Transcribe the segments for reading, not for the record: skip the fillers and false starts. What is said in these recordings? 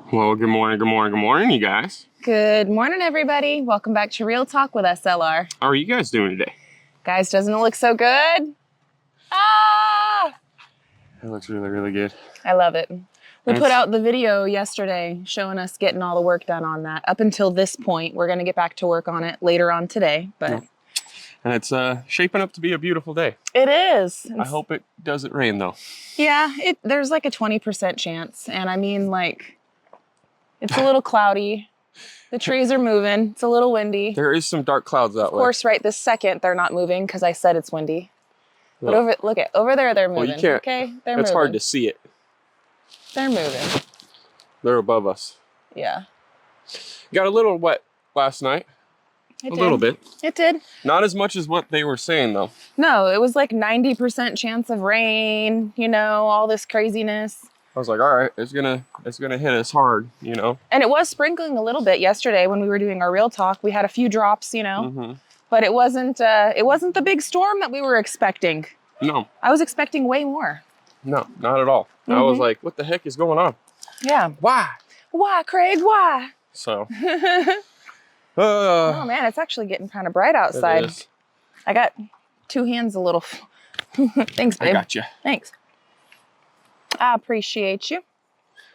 Well, good morning, you guys. Good morning, everybody. Welcome back to Real Talk with SLR. How are you guys doing today? Guys, doesn't it look so good? Ah! It looks really, really good. I love it. We put out the video yesterday showing us getting all the work done on that. Up until this point, we're going to get back to work on it later on today. But And it's shaping up to be a beautiful day. It is. I hope it doesn't rain, though. Yeah, there's like a 20% chance. And I mean, like, it's a little cloudy. The trees are moving. It's a little windy. There is some dark clouds that way. Of course, right this second, they're not moving because I said it's windy. But over there, they're moving. Well, you can't. Okay, they're moving. It's hard to see it. They're moving. They're above us. Yeah. Got a little wet last night. It did. Little bit. It did. Not as much as what they were saying, though. No, it was like 90% chance of rain, you know, all this craziness. I was like, all right, it's gonna hit us hard, you know. And it was sprinkling a little bit yesterday when we were doing our Real Talk. We had a few drops, you know, but it wasn't the big storm that we were expecting. No. I was expecting way more. No, not at all. I was like, what the heck is going on? Yeah. Why? Why, Craig? Why? So. Oh man, it's actually getting kind of bright outside. It is. I got two hands a little. Thanks, babe. I got you. Thanks. I appreciate you.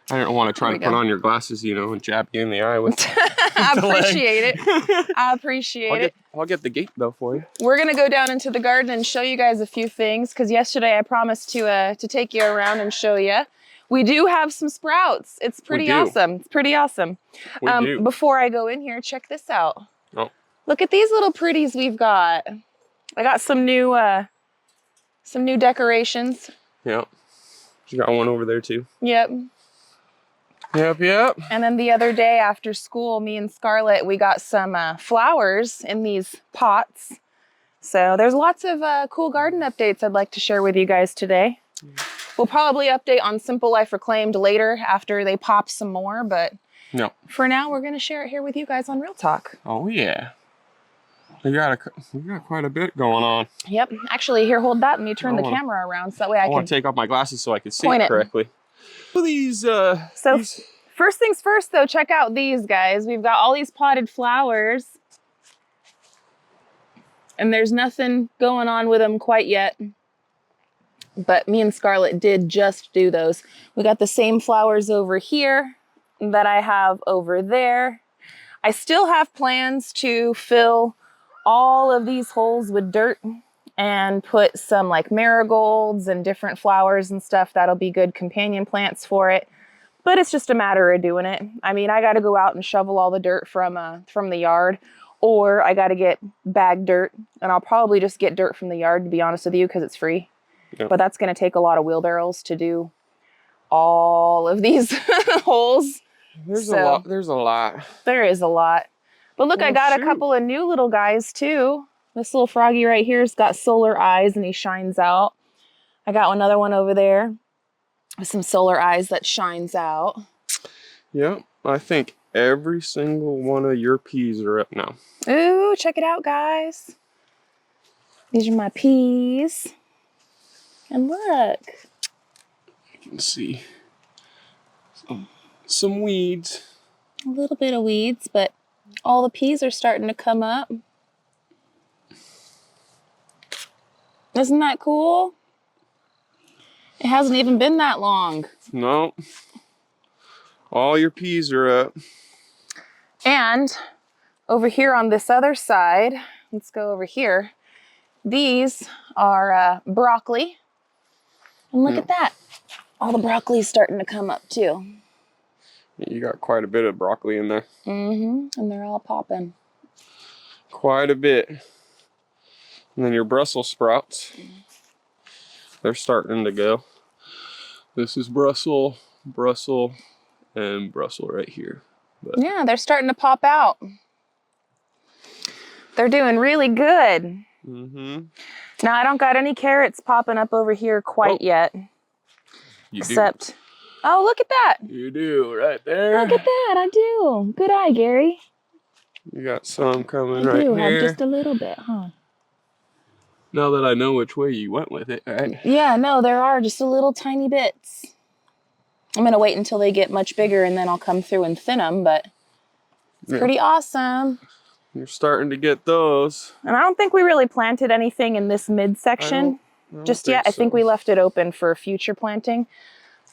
I didn't want to try to put on your glasses, you know, and jab you in the eye with I appreciate it. I appreciate it. I'll get the gate, though, for you. We're going to go down into the garden and show you guys a few things, because yesterday I promised to take you around and show you. We do have some sprouts. It's pretty awesome. It's pretty awesome. We do. Before I go in here, check this out. Oh. Look at these little pretties we've got. I got some new decorations. Yep. You got one over there, too. Yep. Yep. And then the other day after school, me and Scarlett, we got some flowers in these pots. So there's lots of cool garden updates I'd like to share with you guys today. We'll probably update on Simple Life Reclaimed later after they pop some more, but for now, we're going to share it here with you guys on Real Talk. Oh, yeah. We got quite a bit going on. Yep. Actually, here, hold that. Let me turn the camera around so that way I want to take off my glasses so I can see it correctly. First things first, though, check out these guys. We've got all these potted flowers. And there's nothing going on with them quite yet. But me and Scarlett did just do those. We got the same flowers over here that I have over there. I still have plans to fill all of these holes with dirt and put some like marigolds and different flowers and stuff. That'll be good companion plants for it. But it's just a matter of doing it. I mean, I got to go out and shovel all the dirt from the yard, or I got to get bagged dirt, and I'll probably just get dirt from the yard, to be honest with you, because it's free. Yep. But that's going to take a lot of wheelbarrows to do all of these holes. There's a lot. There is a lot. But look, I got a couple of new little guys too. This little froggy right here's got solar eyes and he shines out. I got another one over there with some solar eyes that shines out. Yep. I think every single one of your peas are up now. Ooh, check it out, guys. These are my peas. And look. You can see some weeds. A little bit of weeds, but all the peas are starting to come up. Isn't that cool? It hasn't even been that long. No. All your peas are up. And over here on this other side, let's go over here. These are broccoli. And look at that. All the broccoli's starting to come up too. You got quite a bit of broccoli in there. And they're all popping. Quite a bit. And then your Brussels sprouts. They're starting to go. This is Brussels, and Brussels right here. But yeah, they're starting to pop out. They're doing really good. Now, I don't got any carrots popping up over here quite yet. Except, oh, look at that. You do, right there. Look at that, I do. Good eye, Gary. You got some coming right here. I do have just a little bit, huh? Now that I know which way you went with it, right? Yeah, no, there are just a little tiny bits. I'm gonna wait until they get much bigger and then I'll come through and thin them, but it's pretty awesome. You're starting to get those. And I don't think we really planted anything in this midsection just yet. I think we left it open for future planting.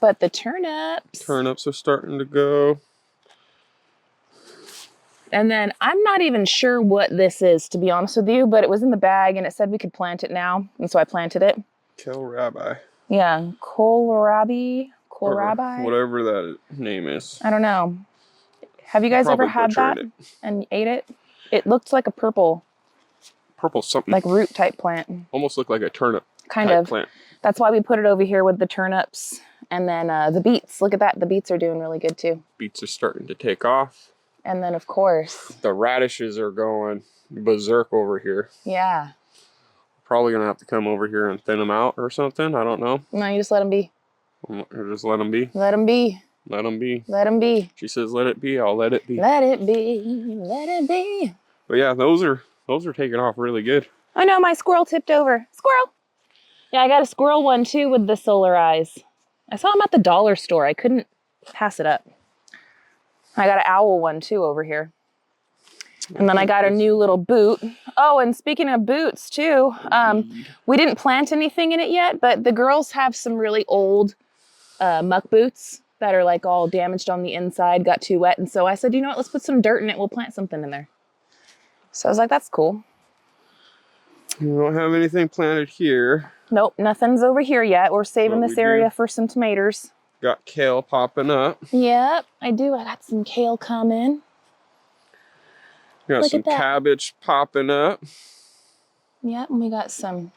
But the turnips. Turnips are starting to go. And then I'm not even sure what this is, to be honest with you, but it was in the bag and it said we could plant it now. And so I planted it. Kohlrabi. Yeah, kohlrabi. Kohlrabi? Whatever that name is. I don't know. Have you guys ever had that and ate it? It looked like a purple something. like root type plant. Almost looked like a turnip kind of plant. That's why we put it over here with the turnips. And then the beets. Look at that. The beets are doing really good too. Beets are starting to take off. And then of course. The radishes are going berserk over here. Yeah. Probably going to have to come over here and thin them out or something. I don't know. No, you just let them be. Or just let them be. Let them be. Let them be. Let them be. She says, let it be. I'll let it be. Let it be. Let it be. But yeah, those are taking off really good. Oh no, my squirrel tipped over. Squirrel. Yeah, I got a squirrel one too with the solar eyes. I saw him at the dollar store. I couldn't pass it up. I got an owl one too over here. And then I got a new little boot. Oh, and speaking of boots too, we didn't plant anything in it yet, but the girls have some really old muck boots that are like all damaged on the inside, got too wet. And so I said, you know what, let's put some dirt in it. We'll plant something in there. So I was like, that's cool. You don't have anything planted here. Nope, nothing's over here yet. We're saving this area for some tomatoes. Got kale popping up. Yep, I do. I got some kale coming. Got some cabbage popping up. Yep, and we got some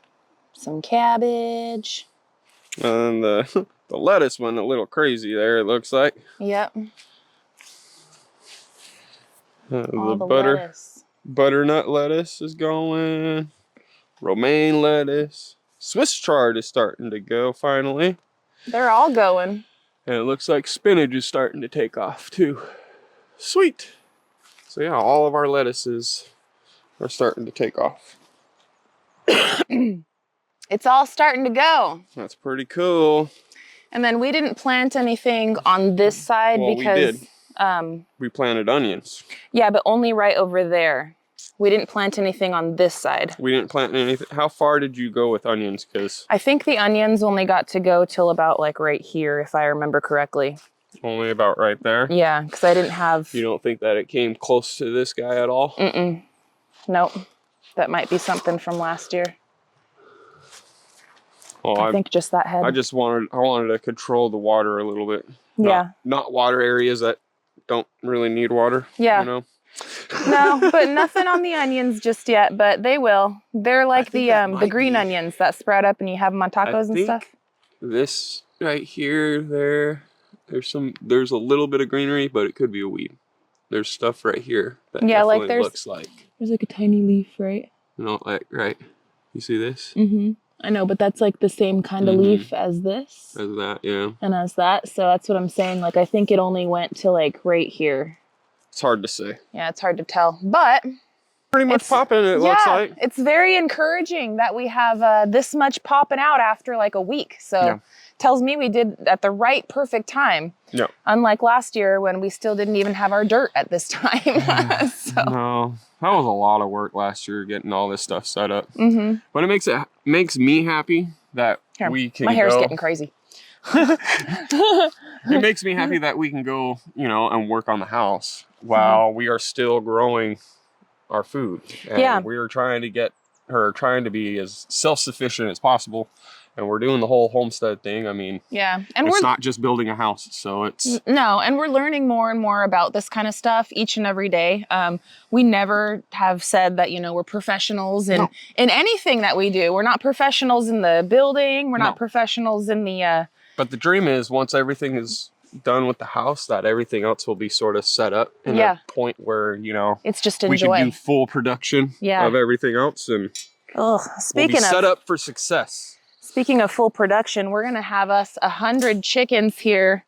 cabbage. And the lettuce went a little crazy there, it looks like. Yep. The butternut lettuce is going. Romaine lettuce. Swiss chard is starting to go finally. They're all going. And it looks like spinach is starting to take off too. Sweet. So yeah, all of our lettuces are starting to take off. It's all starting to go. That's pretty cool. And then we didn't plant anything on this side because... we did. We planted onions. Yeah, but only right over there. We didn't plant anything on this side. We didn't plant anything. How far did you go with onions? Because I think the onions only got to go till about like right here, if I remember correctly. Only about right there? Yeah, because I didn't have... You don't think that it came close to this guy at all? Mm-mm. Nope. That might be something from last year. Oh, I think just that head. I wanted to control the water a little bit. Yeah. Not water areas that don't really need water. Yeah. You know? No, but nothing on the onions just yet, but they will. They're like the green onions that sprout up and you have them on tacos and stuff. This right here, there's a little bit of greenery, but it could be a weed. There's stuff right here that definitely looks like. There's like a tiny leaf, right? You know, like, right. You see this? Mm-hmm. I know, but that's like the same kind of leaf as this. As that, yeah. And as that. So that's what I'm saying. Like, I think it only went to like right here. It's hard to say. Yeah, it's hard to tell. But pretty much popping, it looks like. It's very encouraging that we have this much popping out after like a week. So tells me we did at the right perfect time. Yeah. Unlike last year when we still didn't even have our dirt at this time. No, that was a lot of work last year getting all this stuff set up. Mm-hmm. But it makes me happy that we can My hair's getting crazy. It makes me happy that we can go, you know, and work on the house while we are still growing our food. And we are trying to be as self-sufficient as possible. And we're doing the whole homestead thing. I mean, and it's not just building a house. So it's... No, and we're learning more and more about this kind of stuff each and every day. We never have said that, you know, we're professionals in anything that we do. We're not professionals in the building. We're not professionals in the... But the dream is once everything is done with the house, that everything else will be sort of set up in a point where, you know... It's just enjoy. We can do full production of everything else and we'll be set up for success. Speaking of full production, we're going to have us 100 chickens here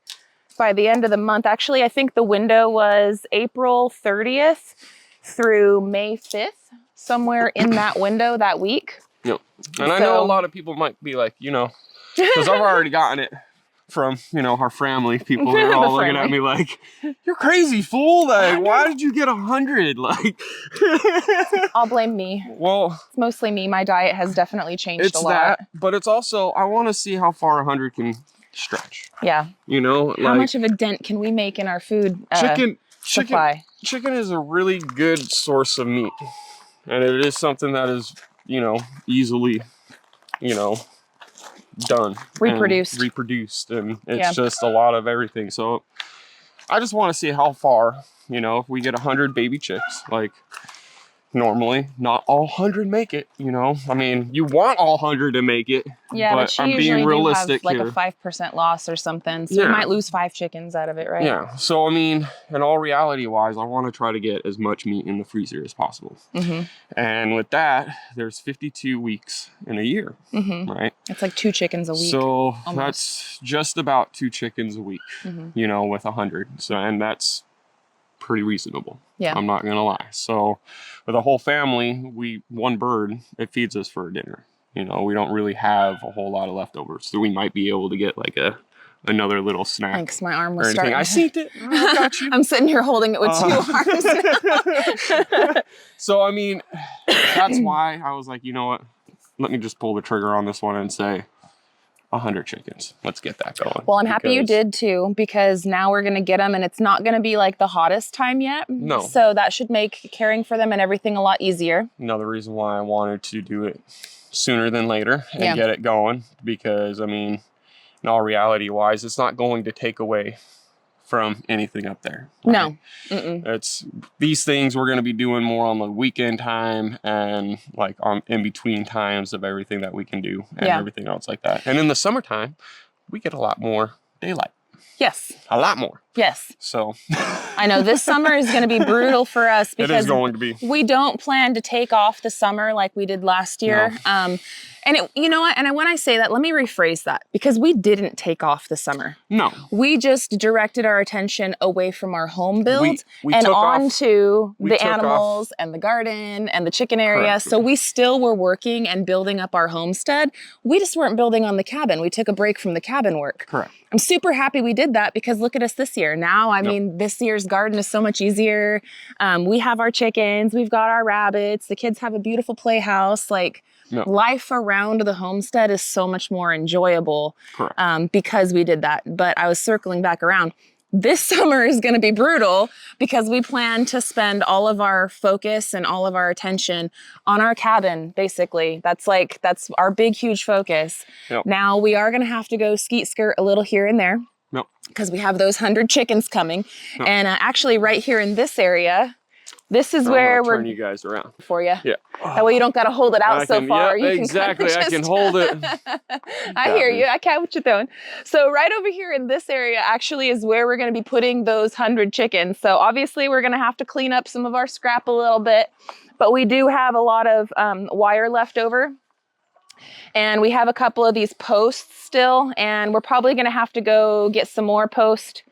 by the end of the month. Actually, I think the window was April 30th through May 5th, somewhere in that window that week. Yep. And I know a lot of people might be like, you know, because I've already gotten it from, you know, our family. People are all looking at me like, you're crazy, fool. Like, why did you get 100? Like, I'll blame me. Well, it's mostly me. My diet has definitely changed it's a lot. that, but it's also, I want to see how far 100 can stretch. Yeah. You know, how much of a dent can we make in our food supply? Chicken is a really good source of meat. And it is something that is, you know, easily, you know, done. Reproduced. And it's just a lot of everything. So I just want to see how far, you know, if we get 100 baby chicks, like normally not all 100 make it, you know. I mean, you want all 100 to make it. Yeah, but I'm being realistic have like here. a 5% loss or something. So we might lose 5 chickens out of it, right? Yeah. So I mean, in all reality wise, I want to try to get as much meat in the freezer as possible. And with that, there's 52 weeks in a year, right? It's like 2 chickens a week. So that's just about 2 chickens a week, you know, with 100. So, and that's pretty reasonable. Yeah. I'm not gonna lie. So with a whole family, one bird, it feeds us for dinner. You know, we don't really have a whole lot of leftovers. So we might be able to get like another little snack. Thanks, my arm was starting. I seen it. I got you. I'm sitting here holding it with 2 arms now. So I mean, that's why I was like, you know what? Let me just pull the trigger on this one and say 100 chickens. Let's get that going. Well, I'm happy you did too, because now we're going to get them and it's not going to be like the hottest time yet. No. So that should make caring for them and everything a lot easier. Another reason why I wanted to do it sooner than later and get it going, because I mean, in all reality wise, it's not going to take away from anything up there. Right? No. It's these things we're going to be doing more on the weekend time and like on in between times of everything that we can do and everything else like that. And in the summertime, we get a lot more daylight. Yes. A lot more. Yes. So I know this summer is going to be brutal for us because it is going to be. We don't plan to take off the summer like we did last year. No. And you know what? And when I say that, let me rephrase that, because we didn't take off the summer. No. We just directed our attention away from our home build and onto the animals and the garden and the chicken area. Correct. So we still were working and building up our homestead. We just weren't building on the cabin. We took a break from the cabin work. Correct. I'm super happy we did that, because look at us this year. Now, I mean, this year's garden is so much easier. We have our chickens, we've got our rabbits, the kids have a beautiful playhouse. Like, life around the homestead is so much more enjoyable because we did that. But I was circling back around. This summer is going to be brutal because we plan to spend all of our focus and all of our attention on our cabin, basically. That's our big, huge focus. Now, we are going to have to go skeet skirt a little here and there because we have those 100 chickens coming. And actually right here in this area, this is where we're turn you guys around for you. Yeah. That way you don't got to hold it out so far. Yeah, exactly. I can hold it. I hear you. I catch what you're doing. So right over here in this area actually is where we're going to be putting those 100 chickens. So obviously we're going to have to clean up some of our scrap a little bit, but we do have a lot of wire left over. And we have a couple of these posts still, and we're probably going to have to go get some more posts,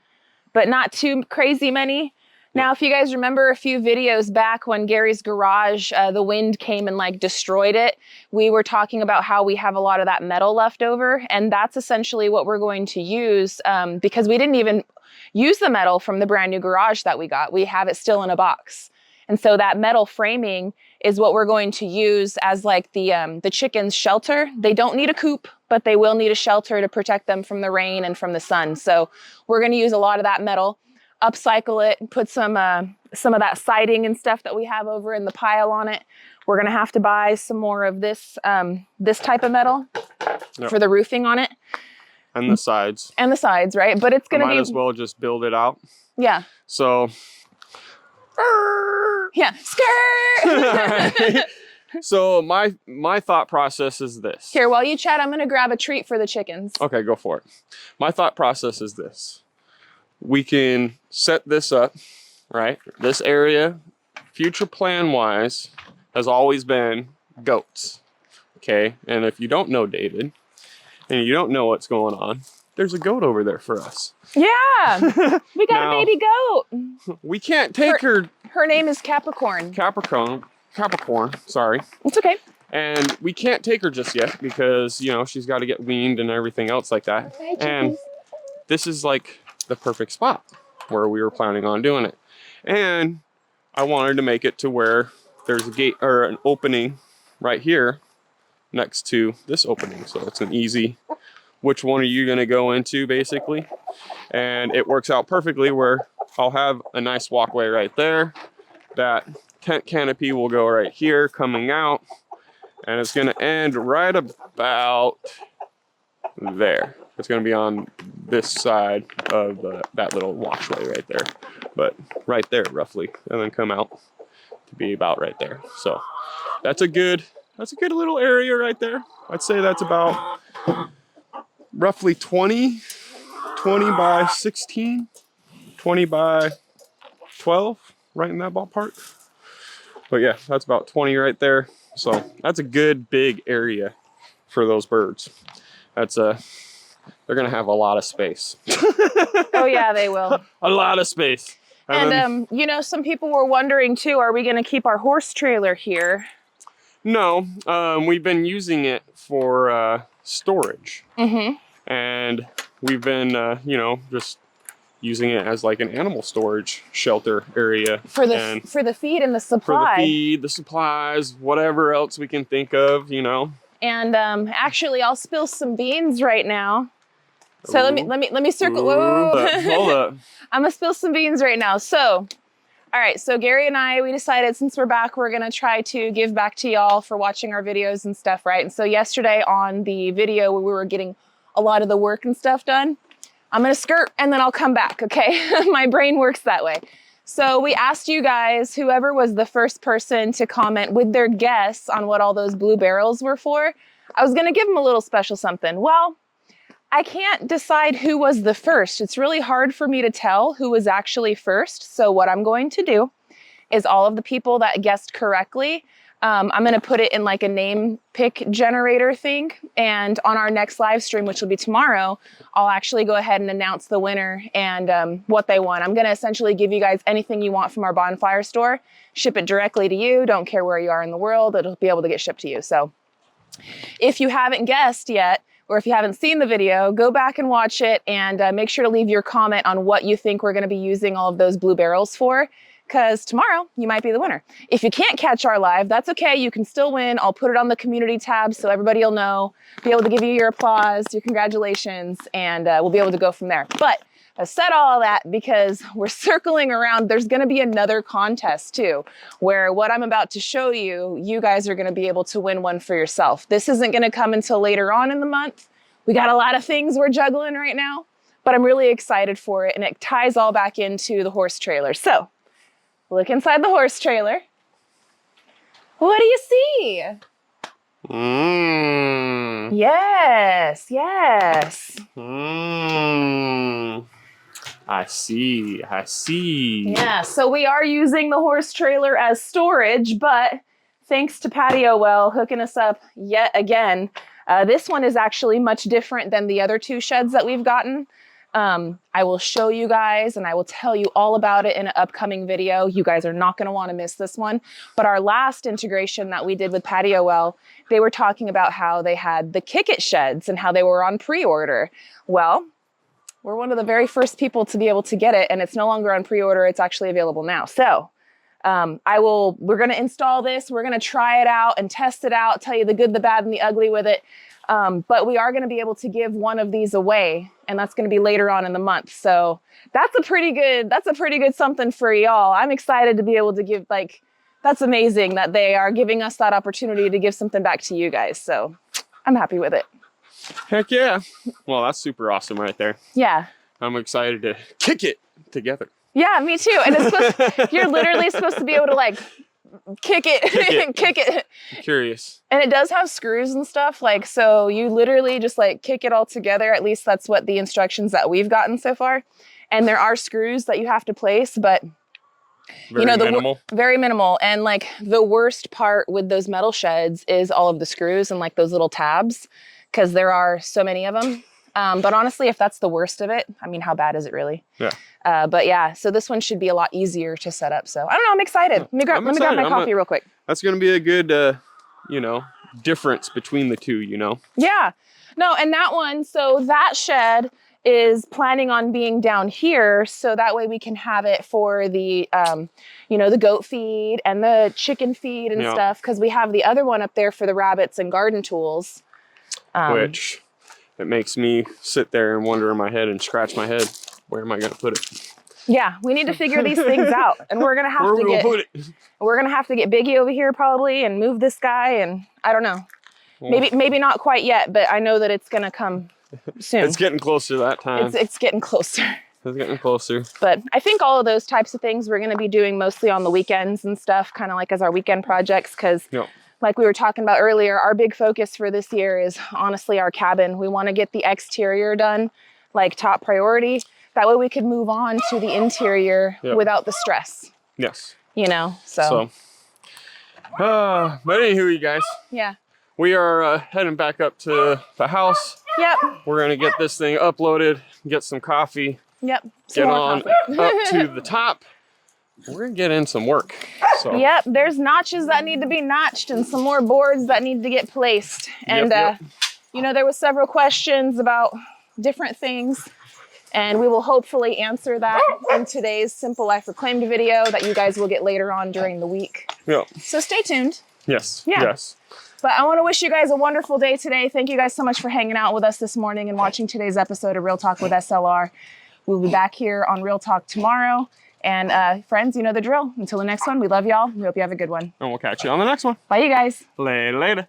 but not too crazy many. Now, if you guys remember a few videos back when Gary's garage, the wind came and like destroyed it, we were talking about how we have a lot of that metal left over, and that's essentially what we're going to use because we didn't even use the metal from the brand new garage that we got. We have it still in a box. And so that metal framing is what we're going to use as like the chickens' shelter. They don't need a coop, but they will need a shelter to protect them from the rain and from the sun. So we're going to use a lot of that metal, upcycle it, put some of that siding and stuff that we have over in the pile on it. We're going to have to buy some more of this this type of metal for the roofing on it. And the sides. And the sides, right? But it's going to be... Might as well just build it out. Yeah. So... Yeah, skirt! So my thought process is this. Here, while you chat, I'm going to grab a treat for the chickens. Okay, go for it. My thought process is this. We can set this up, right? This area, future plan-wise, has always been goats, okay? And if you don't know David, and you don't know what's going on, there's a goat over there for us. Yeah, we got a baby goat. We can't take her. Her name is Capricorn. Capricorn, sorry. It's okay. And we can't take her just yet because, you know, she's got to get weaned and everything else like that. Hi, and this is like the perfect spot where we were planning on doing it. And I wanted to make it to where there's a gate or an opening right here next to this opening. So it's an easy, which one are you gonna go into basically? And it works out perfectly where I'll have a nice walkway right there. That tent canopy will go right here coming out, and it's gonna end right about there. It's gonna be on this side of that little walkway right there, but right there roughly, and then come out to be about right there. So that's a good little area right there. I'd say that's about roughly 20 by 16, 20 by 12, right in that ballpark. But yeah, that's about 20 right there. So that's a good big area for those birds. That's they're gonna have a lot of space. Oh yeah, they will. A lot of space. And you know, some people were wondering too, are we gonna keep our horse trailer here? No, we've been using it for storage. Mm-hmm. And we've been, you know, just using it as like an animal storage shelter area. For the feed and the supply. For the feed, the supplies, whatever else we can think of, you know. And actually, I'll spill some beans right now. So let me circle. Whoa. Hold up. I'm gonna spill some beans right now. So, all right. So Gary and I, we decided since we're back, we're gonna try to give back to y'all for watching our videos and stuff, right? And so yesterday on the video where we were getting a lot of the work and stuff done, I'm gonna skirt and then I'll come back. Okay, my brain works that way. So we asked you guys, whoever was the first person to comment with their guess on what all those blue barrels were for, I was gonna give them a little special something. Well, I can't decide who was the first. It's really hard for me to tell who was actually first. So what I'm going to do is all of the people that guessed correctly, I'm gonna put it in like a name pick generator thing. And on our next live stream, which will be tomorrow, I'll actually go ahead and announce the winner and what they won. I'm gonna essentially give you guys anything you want from our bonfire store, ship it directly to you. Don't care where you are in the world, it'll be able to get shipped to you. So if you haven't guessed yet, or if you haven't seen the video, go back and watch it and make sure to leave your comment on what you think we're gonna be using all of those blue barrels for, because tomorrow you might be the winner. If you can't catch our live, that's okay, you can still win. I'll put it on the community tab so everybody will know, be able to give you your applause, your congratulations, and we'll be able to go from there. But I said all that because we're circling around. There's gonna be another contest too, where what I'm about to show you, you guys are gonna be able to win one for yourself. This isn't gonna come until later on in the month. We got a lot of things we're juggling right now, but I'm really excited for it, and it ties all back into the horse trailer. So, look inside the horse trailer. What do you see? Yes, yes. I see. Yeah, so we are using the horse trailer as storage, but thanks to Patio Well hooking us up yet again, this one is actually much different than the other two sheds that we've gotten. I will show you guys and I will tell you all about it in an upcoming video. You guys are not going to want to miss this one. But our last integration that we did with Patio Well, they were talking about how they had the Kick It sheds and how they were on pre-order. Well, we're one of the very first people to be able to get it, and it's no longer on pre-order. It's actually available now. So we're going to install this. We're going to try it out and test it out, tell you the good, the bad, and the ugly with it. But we are going to be able to give one of these away, and that's going to be later on in the month. So that's a pretty good something for y'all. I'm excited to be able to give, like, that's amazing that they are giving us that opportunity to give something back to you guys. So I'm happy with it. Heck yeah. Well, that's super awesome right there. Yeah. I'm excited to kick it together. Yeah, me too. And it's you're literally supposed to be able to like kick it. Kick it. I'm curious. And it does have screws and stuff, like, so you literally just like kick it all together. At least that's what the instructions that we've gotten so far. And there are screws that you have to place, but very minimal. Very minimal. And like the worst part with those metal sheds is all of the screws and like those little tabs, because there are so many of them. But honestly, if that's the worst of it, I mean, how bad is it really? Yeah. But yeah, so this one should be a lot easier to set up. So I don't know, I'm excited. Let me grab my coffee real quick. That's going to be a good, you know, difference between the two, you know? Yeah. No, and that one, so that shed is planning on being down here, so that way we can have it for the, you know, the goat feed and the chicken feed and stuff, because we have the other one up there for the rabbits and garden tools. Which it makes me sit there and wonder in my head and scratch my head, where am I going to put it? Yeah, we need to figure these things out, and we're gonna have to get. We're gonna have to get Biggie over here probably, and move this guy, and I don't know. Well, maybe not quite yet, but I know that it's gonna come soon. It's getting closer that time. It's getting closer. It's getting closer. But I think all of those types of things we're gonna be doing mostly on the weekends and stuff, kind of like as our weekend projects, because like we were talking about earlier, our big focus for this year is honestly our cabin. We want to get the exterior done, like top priority. That way we could move on to the interior without the stress. Yes. You know, so. But anywho, you guys. Yeah. We are heading back up to the house. Yep. We're going to get this thing uploaded, get some coffee. Yep. Get on up to the top. We're going to get in some work. So. Yep. There's notches that need to be notched and some more boards that need to get placed. And, you know, there was several questions about different things. And we will hopefully answer that in today's Simple Life Reclaimed video that you guys will get later on during the week. Yeah. So stay tuned. Yes. Yeah. Yes. But I want to wish you guys a wonderful day today. Thank you guys so much for hanging out with us this morning and watching today's episode of Real Talk with SLR. We'll be back here on Real Talk tomorrow. And friends, you know the drill. Until the next one, we love y'all. We hope you have a good one. And we'll catch you on the next one. Bye, you guys. Later.